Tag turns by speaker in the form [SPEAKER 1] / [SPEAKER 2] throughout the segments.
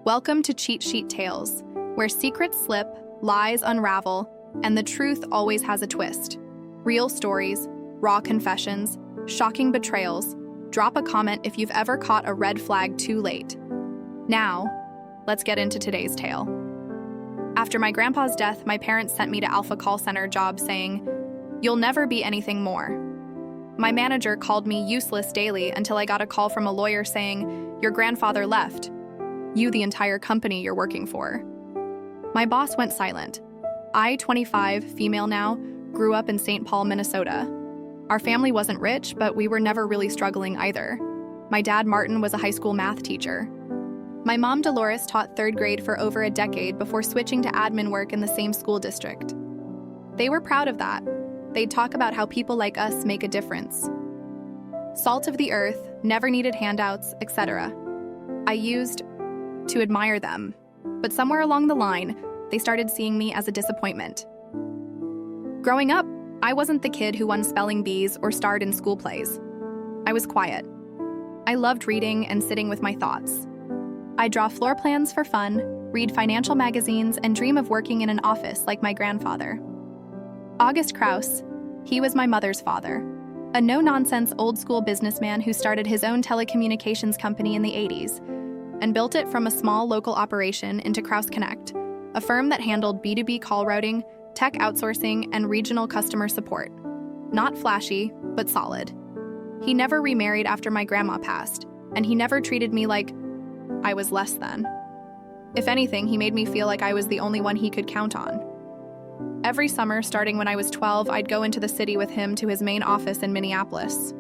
[SPEAKER 1] Welcome to Cheat Sheet Tales, where secrets slip, lies unravel, and the truth always has a twist. Real stories, raw confessions, shocking betrayals. Drop a comment if you've ever caught a red flag too late. Now, let's get into today's tale. After my grandpa's death, my parents sent me to Alpha call center job saying, "You'll never be anything more." My manager called me useless daily until I got a call from a lawyer saying, "Your grandfather left. You the entire company you're working for." My boss went silent. I, 25, female now, grew up in St. Paul, Minnesota. Our family wasn't rich, but we were never really struggling either. My dad, Martin, was a high school math teacher. My mom, Dolores, taught 3rd grade for over a decade before switching to admin work in the same school district. They were proud of that. They'd talk about how people like us make a difference. Salt of the earth, never needed handouts, etc. I used to admire them, but somewhere along the line, they started seeing me as a disappointment. Growing up, I wasn't the kid who won spelling bees or starred in school plays. I was quiet. I loved reading and sitting with my thoughts. I'd draw floor plans for fun, read financial magazines, and dream of working in an office like my grandfather. August Krause, he was my mother's father, a no-nonsense old-school businessman who started his own telecommunications company in the 80s and built it from a small local operation into Krause Connect, a firm that handled B2B call routing, tech outsourcing, and regional customer support. Not flashy, but solid. He never remarried after my grandma passed, and he never treated me like I was less than. If anything, he made me feel like I was the only one he could count on. Every summer, starting when I was 12, I'd go into the city with him to his main office in Minneapolis.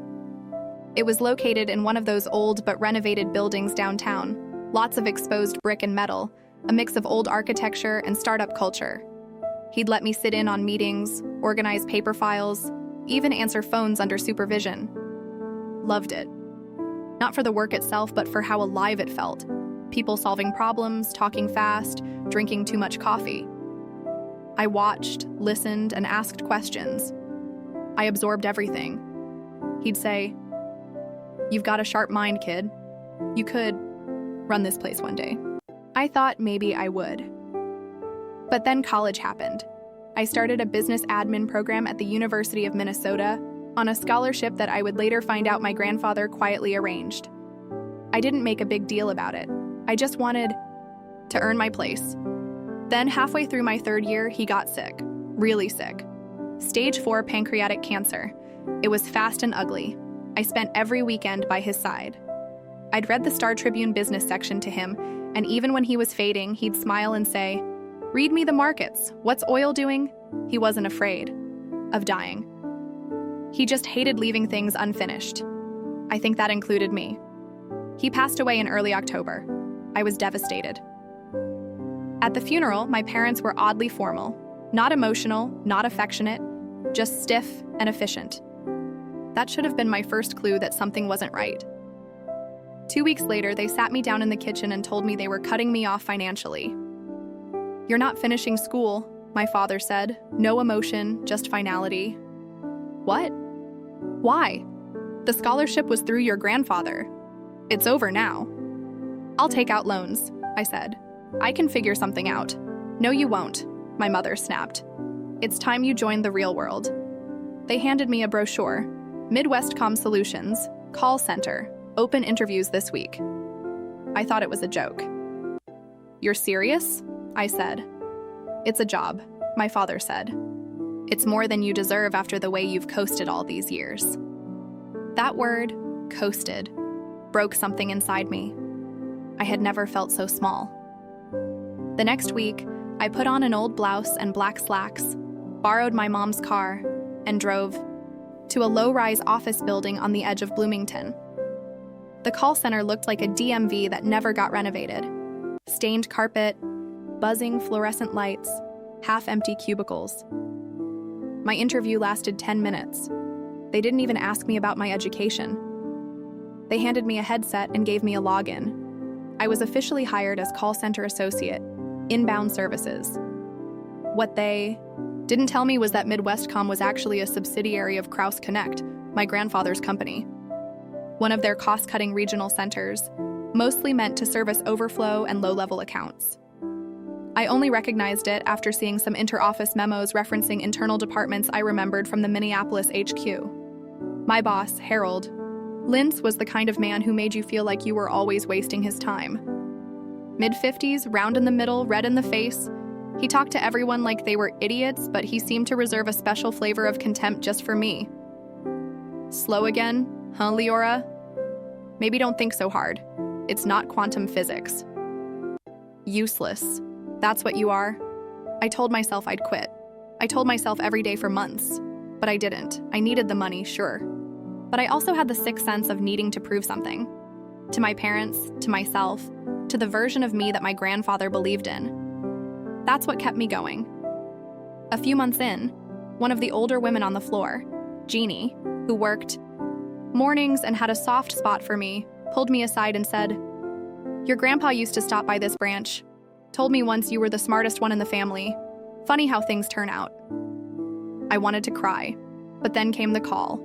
[SPEAKER 1] It was located in one of those old but renovated buildings downtown. Lots of exposed brick and metal, a mix of old architecture and startup culture. He'd let me sit in on meetings, organize paper files, even answer phones under supervision. Loved it. Not for the work itself, but for how alive it felt. People solving problems, talking fast, drinking too much coffee. I watched, listened, and asked questions. I absorbed everything. He'd say, "You've got a sharp mind, kid. You could run this place one day." I thought maybe I would. But then college happened. I started a business admin program at the University of Minnesota on a scholarship that I would later find out my grandfather quietly arranged. I didn't make a big deal about it. I just wanted to earn my place. Then halfway through my 3rd year, he got sick. Really sick. Stage 4 pancreatic cancer. It was fast and ugly. I spent every weekend by his side. I'd read the Star Tribune business section to him, and even when he was fading, he'd smile and say, "Read me the markets. What's oil doing?" He wasn't afraid of dying. He just hated leaving things unfinished. I think that included me. He passed away in early October. I was devastated. At the funeral, my parents were oddly formal. Not emotional, not affectionate, just stiff and efficient. That should have been my first clue that something wasn't right. 2 weeks later, they sat me down in the kitchen and told me they were cutting me off financially. "You're not finishing school," my father said. No emotion, just finality. What? Why? The scholarship was through your grandfather. It's over now. "I'll take out loans," I said. "I can figure something out." "No, you won't," my mother snapped. "It's time you joined the real world." They handed me a brochure. Midwestcom Solutions, call center, open interviews this week. I thought it was a joke. "You're serious?" I said. "It's a job," my father said. "It's more than you deserve after the way you've coasted all these years." That word, coasted, broke something inside me. I had never felt so small. The next week, I put on an old blouse and black slacks, borrowed my mom's car, and drove to a low-rise office building on the edge of Bloomington. The call center looked like a DMV that never got renovated. Stained carpet, buzzing fluorescent lights, half-empty cubicles. My interview lasted 10 minutes. They didn't even ask me about my education. They handed me a headset and gave me a login. I was officially hired as call center associate, inbound services. What they didn't tell me was that Midwestcom was actually a subsidiary of Krause Connect, my grandfather's company. One of their cost-cutting regional centers, mostly meant to service overflow and low-level accounts. I only recognized it after seeing some inter-office memos referencing internal departments I remembered from the Minneapolis HQ. My boss, Harold, Lintz, was the kind of man who made you feel like you were always wasting his time. Mid-50s, round in the middle, red in the face, he talked to everyone like they were idiots, but he seemed to reserve a special flavor of contempt just for me. Slow again? Huh, Leora? Maybe don't think so hard. It's not quantum physics. Useless. That's what you are. I told myself I'd quit. I told myself every day for months. But I didn't. I needed the money, sure. But I also had the sixth sense of needing to prove something. To my parents, to myself, to the version of me that my grandfather believed in. That's what kept me going. A few months in, one of the older women on the floor, Jeannie, who worked mornings and had a soft spot for me, pulled me aside and said, "Your grandpa used to stop by this branch. Told me once you were the smartest one in the family. Funny how things turn out." I wanted to cry, but then came the call.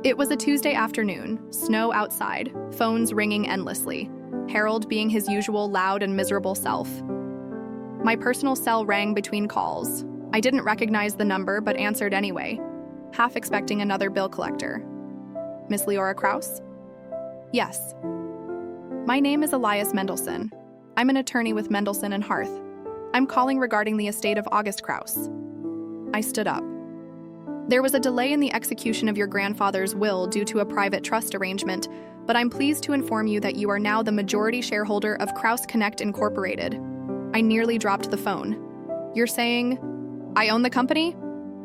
[SPEAKER 1] It was a Tuesday afternoon, snow outside, phones ringing endlessly, Harold being his usual loud and miserable self. My personal cell rang between calls. I didn't recognize the number but answered anyway, half expecting another bill collector. "Miss Leora Krause?" "Yes." "My name is Elias Mendelson. I'm an attorney with Mendelson and Harth. I'm calling regarding the estate of August Krause." I stood up. "There was a delay in the execution of your grandfather's will due to a private trust arrangement, but I'm pleased to inform you that you are now the majority shareholder of Krause Connect Incorporated." I nearly dropped the phone. "You're saying I own the company?"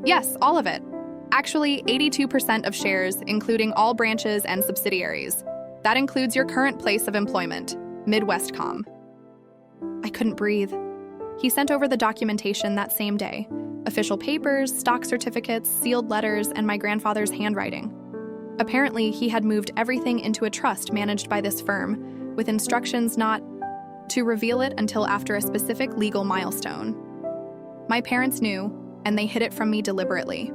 [SPEAKER 1] "Yes, all of it. Actually, 82% of shares, including all branches and subsidiaries. That includes your current place of employment, Midwestcom." I couldn't breathe. He sent over the documentation that same day. Official papers, stock certificates, sealed letters, and my grandfather's handwriting. Apparently, he had moved everything into a trust managed by this firm, with instructions not to reveal it until after a specific legal milestone. My parents knew, and they hid it from me deliberately.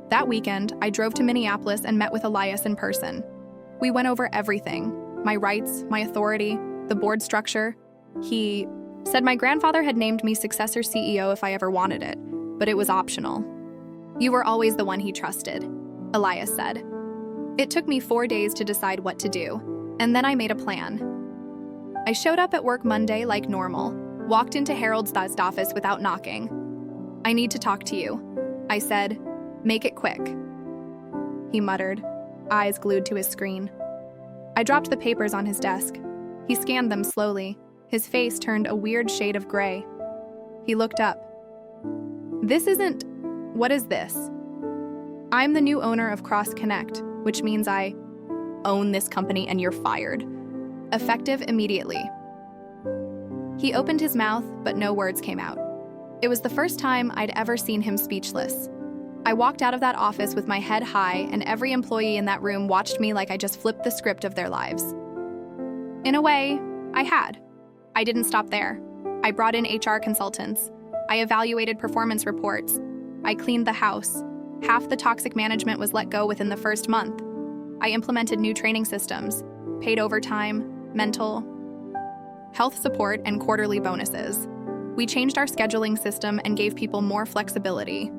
[SPEAKER 1] That weekend, I drove to Minneapolis and met with Elias in person. We went over everything: my rights, my authority, the board structure. He said my grandfather had named me successor CEO if I ever wanted it, but it was optional. "You were always the one he trusted," Elias said. It took me 4 days to decide what to do, and then I made a plan. I showed up at work Monday like normal, walked into Harold's office without knocking. "I need to talk to you," I said. "Make it quick." He muttered, eyes glued to his screen. I dropped the papers on his desk. He scanned them slowly. His face turned a weird shade of gray. He looked up. What is this?" "I'm the new owner of Krause Connect, which means I own this company and you're fired. Effective immediately." He opened his mouth, but no words came out. It was the first time I'd ever seen him speechless. I walked out of that office with my head high, and every employee in that room watched me like I just flipped the script of their lives. In a way, I had. I didn't stop there. I brought in HR consultants. I evaluated performance reports. I cleaned the house. Half the toxic management was let go within the first month. I implemented new training systems, paid overtime, mental health support, and quarterly bonuses. We changed our scheduling system and gave people more flexibility.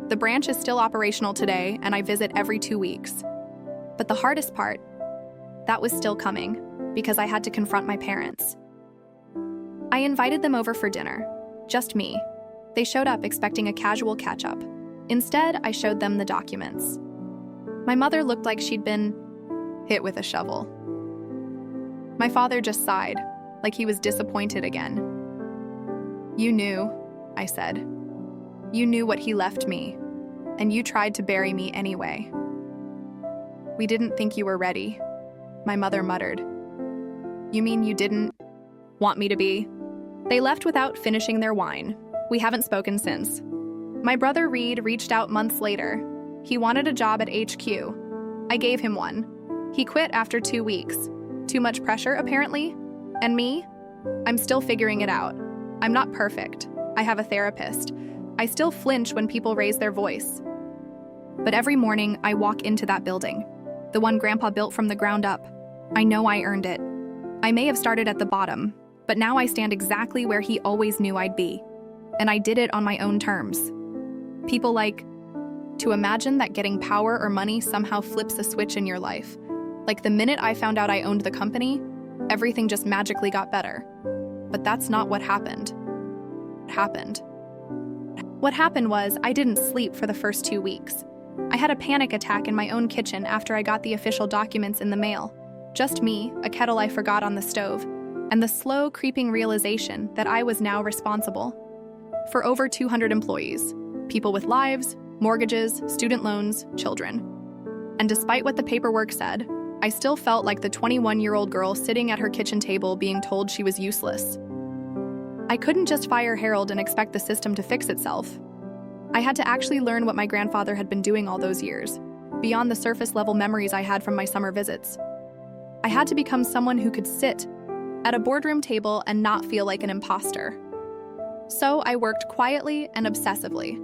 [SPEAKER 1] The branch is still operational today, and I visit every 2 weeks. But the hardest part, that was still coming, because I had to confront my parents. I invited them over for dinner. Just me. They showed up expecting a casual catch-up. Instead, I showed them the documents. My mother looked like she'd been hit with a shovel. My father just sighed, like he was disappointed again. "You knew," I said. "You knew what he left me, and you tried to bury me anyway." "We didn't think you were ready," my mother muttered. "You mean you didn't want me to be?" They left without finishing their wine. We haven't spoken since. My brother Reed reached out months later. He wanted a job at HQ. I gave him one. He quit after 2 weeks. Too much pressure, apparently. And me? I'm still figuring it out. I'm not perfect. I have a therapist. I still flinch when people raise their voice. But every morning, I walk into that building, the one Grandpa built from the ground up, I know I earned it. I may have started at the bottom, but now I stand exactly where he always knew I'd be. And I did it on my own terms. People like, to imagine that getting power or money somehow flips a switch in your life. Like the minute I found out I owned the company, everything just magically got better. But that's not what happened. What happened was I didn't sleep for the first 2 weeks. I had a panic attack in my own kitchen after I got the official documents in the mail. Just me, a kettle I forgot on the stove, and the slow, creeping realization that I was now responsible for over 200 employees, people with lives, mortgages, student loans, children. And despite what the paperwork said, I still felt like the 21-year-old girl sitting at her kitchen table being told she was useless. I couldn't just fire Harold and expect the system to fix itself. I had to actually learn what my grandfather had been doing all those years, beyond the surface-level memories I had from my summer visits. I had to become someone who could sit at a boardroom table and not feel like an imposter. So I worked quietly and obsessively.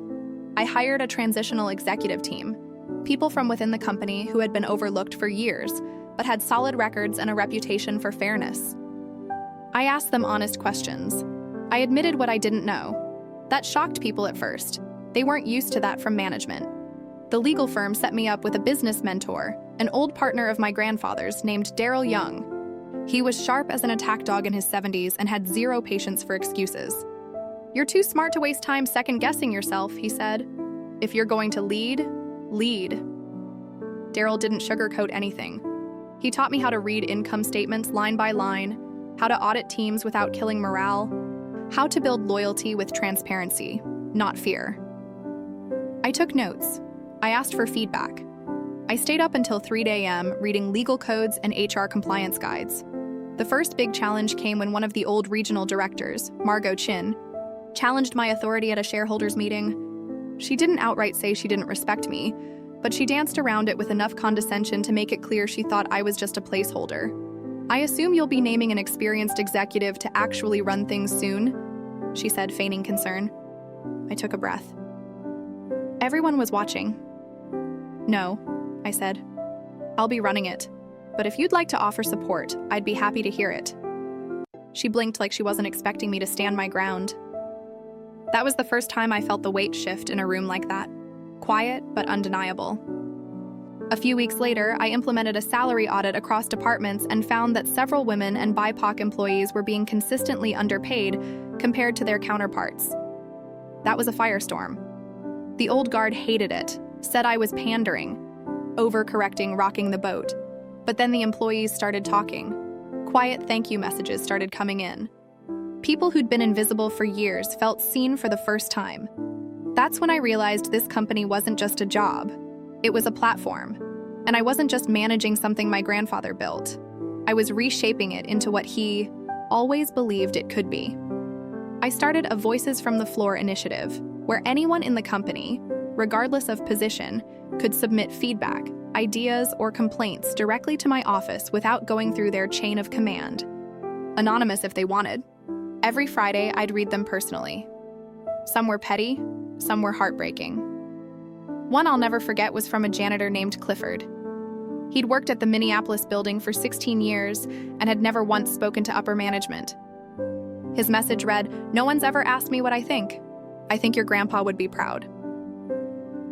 [SPEAKER 1] I hired a transitional executive team, people from within the company who had been overlooked for years, but had solid records and a reputation for fairness. I asked them honest questions. I admitted what I didn't know. That shocked people at first. They weren't used to that from management. The legal firm set me up with a business mentor, an old partner of my grandfather's named Daryl Young. He was sharp as an attack dog in his 70s and had zero patience for excuses. "You're too smart to waste time second-guessing yourself," he said. "If you're going to lead, lead." Daryl didn't sugarcoat anything. He taught me how to read income statements line by line, how to audit teams without killing morale, how to build loyalty with transparency, not fear. I took notes. I asked for feedback. I stayed up until 3 a.m. reading legal codes and HR compliance guides. The first big challenge came when one of the old regional directors, Margot Chin, challenged my authority at a shareholders meeting. She didn't outright say she didn't respect me, but she danced around it with enough condescension to make it clear she thought I was just a placeholder. "I assume you'll be naming an experienced executive to actually run things soon," she said, feigning concern. I took a breath. Everyone was watching. "No," I said. "I'll be running it, but if you'd like to offer support, I'd be happy to hear it." She blinked like she wasn't expecting me to stand my ground. That was the first time I felt the weight shift in a room like that. Quiet, but undeniable. A few weeks later, I implemented a salary audit across departments and found that several women and BIPOC employees were being consistently underpaid compared to their counterparts. That was a firestorm. The old guard hated it, said I was pandering, overcorrecting, rocking the boat. But then the employees started talking. Quiet thank you messages started coming in. People who'd been invisible for years felt seen for the first time. That's when I realized this company wasn't just a job. It was a platform. And I wasn't just managing something my grandfather built. I was reshaping it into what he always believed it could be. I started a Voices from the Floor initiative, where anyone in the company, regardless of position, could submit feedback, ideas, or complaints directly to my office without going through their chain of command. Anonymous if they wanted. Every Friday, I'd read them personally. Some were petty, some were heartbreaking. One I'll never forget was from a janitor named Clifford. He'd worked at the Minneapolis building for 16 years and had never once spoken to upper management. His message read, "No one's ever asked me what I think. I think your grandpa would be proud."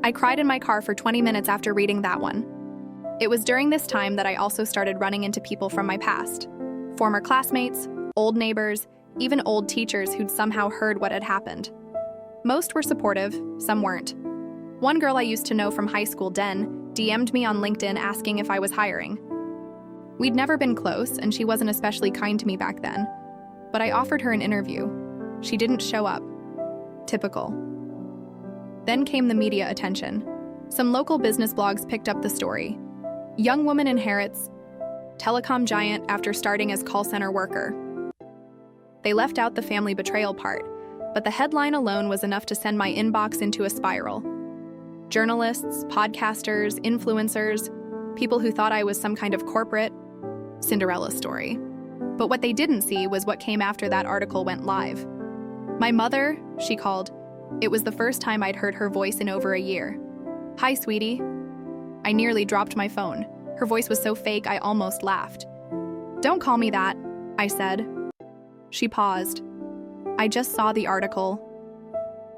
[SPEAKER 1] I cried in my car for 20 minutes after reading that one. It was during this time that I also started running into people from my past. Former classmates, old neighbors, even old teachers who'd somehow heard what had happened. Most were supportive, some weren't. One girl I used to know from high school, Den, DM'd me on LinkedIn asking if I was hiring. We'd never been close, and she wasn't especially kind to me back then, but I offered her an interview. She didn't show up. Typical. Then came the media attention. Some local business blogs picked up the story. Young woman inherits telecom giant after starting as call center worker. They left out the family betrayal part, but the headline alone was enough to send my inbox into a spiral. Journalists, podcasters, influencers, people who thought I was some kind of corporate Cinderella story. But what they didn't see was what came after that article went live. My mother, she called. It was the first time I'd heard her voice in over a year. "Hi, sweetie." I nearly dropped my phone. Her voice was so fake I almost laughed. Don't call me that, I said. She paused. I just saw the article.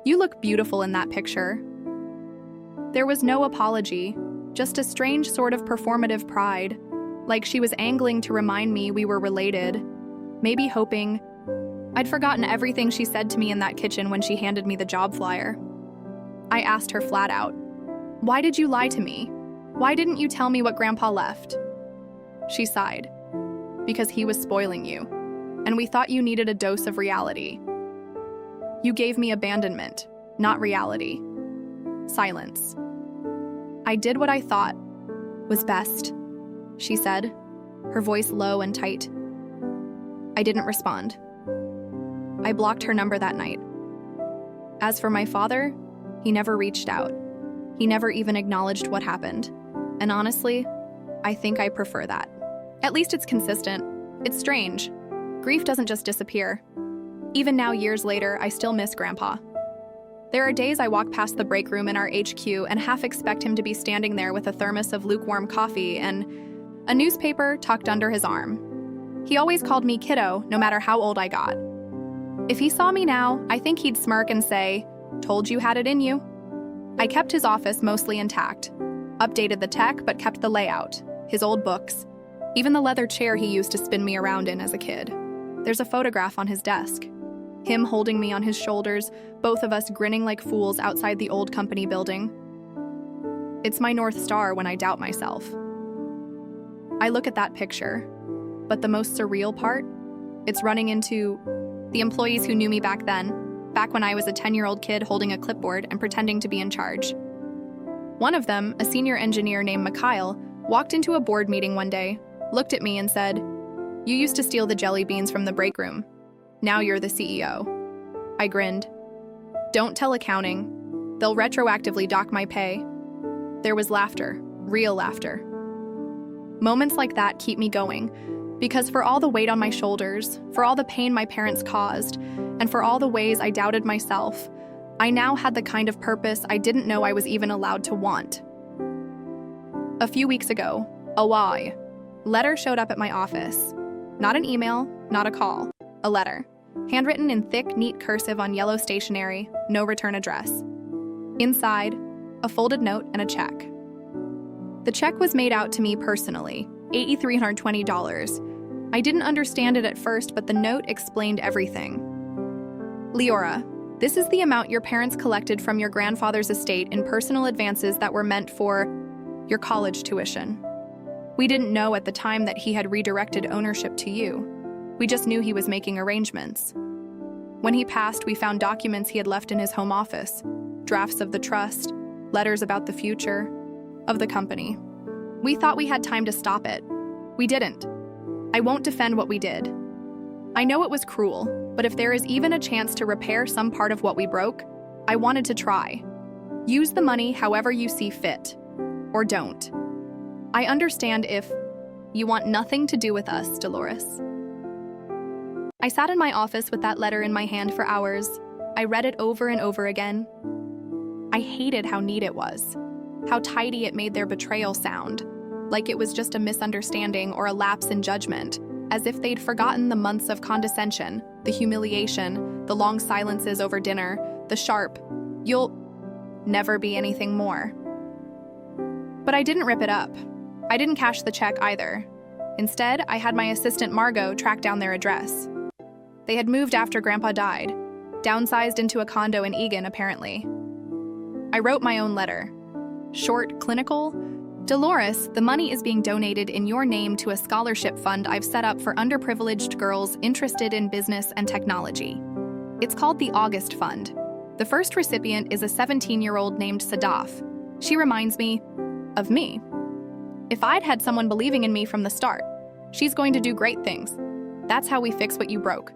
[SPEAKER 1] You look beautiful in that picture. There was no apology, just a strange sort of performative pride, like she was angling to remind me we were related, maybe hoping. I'd forgotten everything she said to me in that kitchen when she handed me the job flyer. I asked her flat out, "Why did you lie to me? Why didn't you tell me what Grandpa left?" She sighed. "Because he was spoiling you, and we thought you needed a dose of reality. You gave me abandonment, not reality." Silence. "I did what I thought was best," she said, her voice low and tight. I didn't respond. I blocked her number that night. As for my father, he never reached out. He never even acknowledged what happened. And honestly, I think I prefer that. At least it's consistent. It's strange. Grief doesn't just disappear. Even now, years later, I still miss Grandpa. There are days I walk past the break room in our HQ and half expect him to be standing there with a thermos of lukewarm coffee and a newspaper tucked under his arm. He always called me kiddo, no matter how old I got. If he saw me now, I think he'd smirk and say, "Told you had it in you." I kept his office mostly intact, updated the tech but kept the layout, his old books, even the leather chair he used to spin me around in as a kid. There's a photograph on his desk. Him holding me on his shoulders, both of us grinning like fools outside the old company building. It's my North Star when I doubt myself. I look at that picture, but the most surreal part? It's running into the employees who knew me back then, back when I was a 10-year-old kid holding a clipboard and pretending to be in charge. One of them, a senior engineer named Mikhail, walked into a board meeting one day, looked at me and said, "You used to steal the jelly beans from the break room. Now you're the CEO." I grinned. "Don't tell accounting. They'll retroactively dock my pay." There was laughter, real laughter. Moments like that keep me going, because for all the weight on my shoulders, for all the pain my parents caused, and for all the ways I doubted myself, I now had the kind of purpose I didn't know I was even allowed to want. A few weeks ago, a letter showed up at my office. Not an email, not a call, a letter. Handwritten in thick, neat cursive on yellow stationery, no return address. Inside, a folded note and a check. The check was made out to me personally, $8,320. I didn't understand it at first, but the note explained everything. "Leora, this is the amount your parents collected from your grandfather's estate in personal advances that were meant for your college tuition. We didn't know at the time that he had redirected ownership to you. We just knew he was making arrangements. When he passed, we found documents he had left in his home office, drafts of the trust, letters about the future of the company. We thought we had time to stop it. We didn't. I won't defend what we did. I know it was cruel, but if there is even a chance to repair some part of what we broke, I wanted to try. Use the money however you see fit. Or don't. I understand if you want nothing to do with us, Dolores." I sat in my office with that letter in my hand for hours. I read it over and over again. I hated how neat it was, how tidy it made their betrayal sound, like it was just a misunderstanding or a lapse in judgment, as if they'd forgotten the months of condescension, the humiliation, the long silences over dinner, the sharp, "You'll never be anything more." But I didn't rip it up. I didn't cash the check either. Instead, I had my assistant Margot track down their address. They had moved after Grandpa died, downsized into a condo in Egan, apparently. I wrote my own letter. Short, clinical. "Dolores, the money is being donated in your name to a scholarship fund I've set up for underprivileged girls interested in business and technology. It's called the August Fund. The first recipient is a 17-year-old named Sadaf. She reminds me of me. If I'd had someone believing in me from the start, she's going to do great things. That's how we fix what you broke.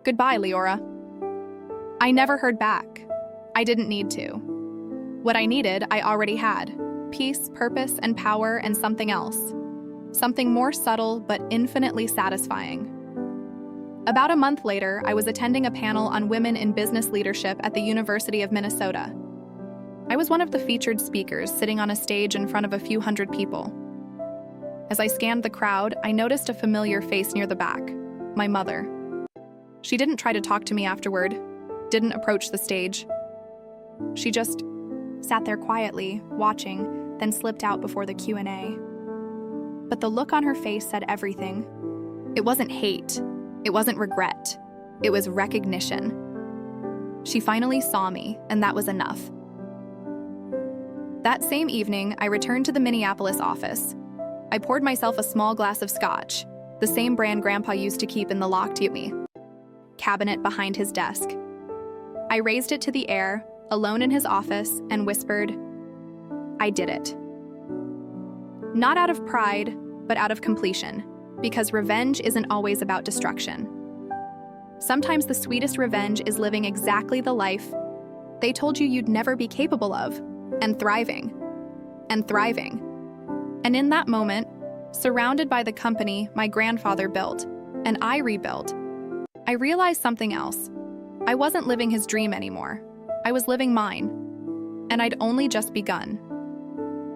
[SPEAKER 1] Goodbye, Leora." I never heard back. I didn't need to. What I needed, I already had. Peace, purpose, and power, and something else. Something more subtle, but infinitely satisfying. About a month later, I was attending a panel on women in business leadership at the University of Minnesota. I was one of the featured speakers, sitting on a stage in front of a few hundred people. As I scanned the crowd, I noticed a familiar face near the back, my mother. She didn't try to talk to me afterward, didn't approach the stage. She just sat there quietly, watching, then slipped out before the Q&A. But the look on her face said everything. It wasn't hate, it wasn't regret, it was recognition. She finally saw me, and that was enough. That same evening, I returned to the Minneapolis office. I poured myself a small glass of scotch, the same brand Grandpa used to keep in the locked cabinet behind his desk. I raised it to the air, alone in his office, and whispered, "I did it." Not out of pride, but out of completion, because revenge isn't always about destruction. Sometimes the sweetest revenge is living exactly the life they told you you'd never be capable of, and thriving, and thriving. And in that moment, surrounded by the company my grandfather built, and I rebuilt, I realized something else. I wasn't living his dream anymore. I was living mine, and I'd only just begun.